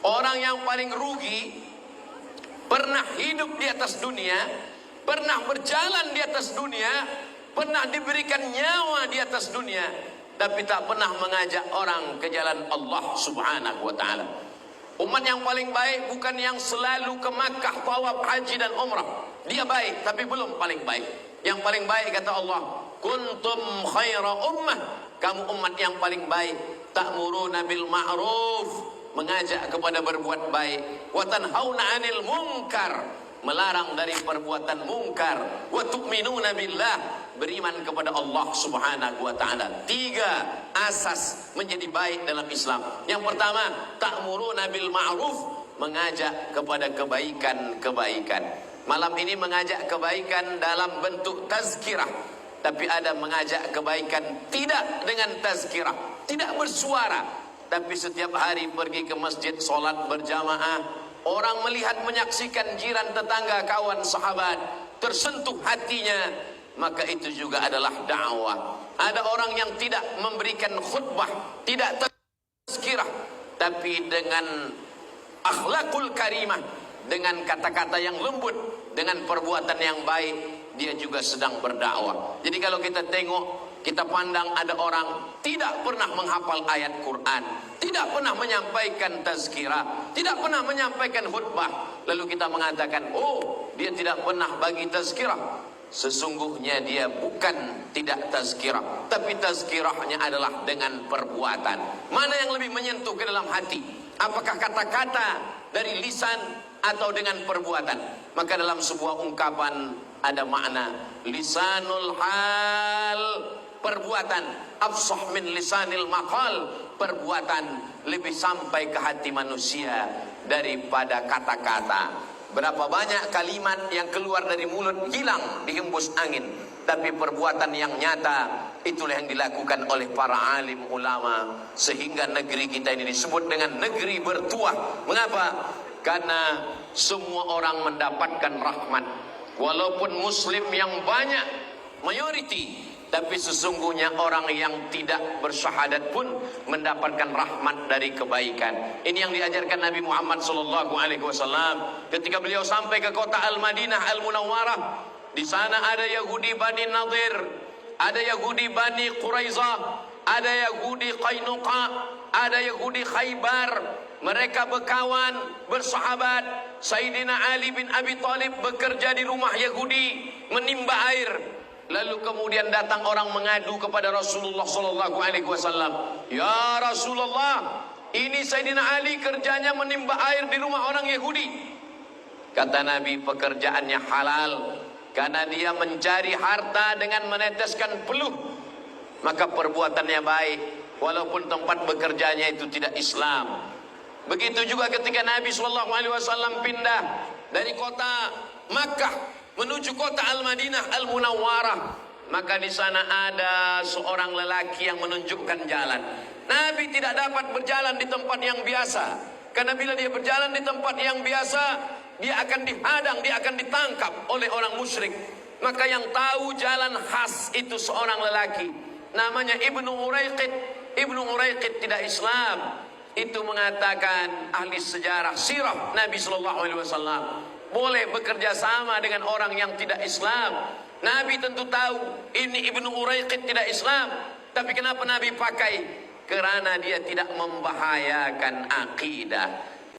Orang yang paling rugi pernah hidup di atas dunia, pernah berjalan di atas dunia, pernah diberikan nyawa di atas dunia, tapi tak pernah mengajak orang ke jalan Allah Subhanahu wa ta'ala. Umat yang paling baik bukan yang selalu ke Makkah, tawaf, haji dan umrah. Dia baik tapi belum paling baik. Yang paling baik kata Allah, kuntum khaira ummah, kamu umat yang paling baik. Ta'muruna bil ma'ruf, mengajak kepada berbuat baik. Wa tanhauna 'anil munkar, melarang dari perbuatan mungkar. Wa tu'minuna billah, beriman kepada Allah Subhanahu wa ta'ala. 3 asas menjadi baik dalam Islam. Yang pertama, ta'muruna bil ma'ruf, mengajak kepada kebaikan-kebaikan. Malam ini mengajak kebaikan dalam bentuk tazkirah, tapi ada mengajak kebaikan tidak dengan tazkirah, tidak bersuara, tapi setiap hari pergi ke masjid, sholat berjamaah. Orang melihat, menyaksikan, jiran, tetangga, kawan, sahabat tersentuh hatinya, maka itu juga adalah dakwah. Ada orang yang tidak memberikan khutbah, tidak tazkirah, tapi dengan akhlakul karimah, dengan kata-kata yang lembut, dengan perbuatan yang baik, dia juga sedang berdakwah. Jadi kalau kita tengok, kita pandang ada orang tidak pernah menghafal ayat Quran, tidak pernah menyampaikan tazkirah, tidak pernah menyampaikan khutbah, lalu kita mengatakan, oh, dia tidak pernah bagi tazkirah. Sesungguhnya dia bukan tidak tazkirah, tapi tazkirahnya adalah dengan perbuatan. Mana yang lebih menyentuh ke dalam hati? Apakah kata-kata dari lisan atau dengan perbuatan? Maka dalam sebuah ungkapan ada makna lisanul hal, perbuatan afsah min lisanil maqal, perbuatan lebih sampai ke hati manusia daripada kata-kata. Berapa banyak kalimat yang keluar dari mulut hilang dihembus angin, tapi perbuatan yang nyata itulah yang dilakukan oleh para alim ulama, sehingga negeri kita ini disebut dengan negeri bertuah. Mengapa? Karena semua orang mendapatkan rahmat. Walaupun muslim yang banyak, mayoriti, tapi sesungguhnya orang yang tidak bersyahadat pun mendapatkan rahmat dari kebaikan. Ini yang diajarkan Nabi Muhammad SAW ketika beliau sampai ke kota Al-Madinah Al-Munawwarah. Di sana ada Yahudi Bani Nadir, ada Yahudi Bani Quraizah, ada Yahudi Qainuqa, ada Yahudi Khaybar. Mereka berkawan, bersahabat. Sayyidina Ali bin Abi Thalib bekerja di rumah Yahudi, menimba air. Lalu kemudian datang orang mengadu kepada Rasulullah SAW. Ya Rasulullah, ini Sayyidina Ali kerjanya menimba air di rumah orang Yahudi. Kata Nabi, pekerjaannya halal, karena dia mencari harta dengan meneteskan peluh, maka perbuatannya baik, walaupun tempat bekerjanya itu tidak Islam. Begitu juga ketika Nabi SAW pindah dari kota Makkah menuju kota Al-Madinah Al-Munawwarah, maka di sana ada seorang lelaki yang menunjukkan jalan. Nabi tidak dapat berjalan di tempat yang biasa, karena bila dia berjalan di tempat yang biasa, dia akan dihadang, dia akan ditangkap oleh orang musyrik. Maka yang tahu jalan khas itu seorang lelaki, namanya Ibnu Uraiqid. Ibnu Uraiqid tidak Islam. Itu mengatakan ahli sejarah sirah Nabi SAW, boleh bekerja sama dengan orang yang tidak Islam. Nabi tentu tahu ini Ibnu Uraiqid tidak Islam, tapi kenapa Nabi pakai? Kerana dia tidak membahayakan akidah.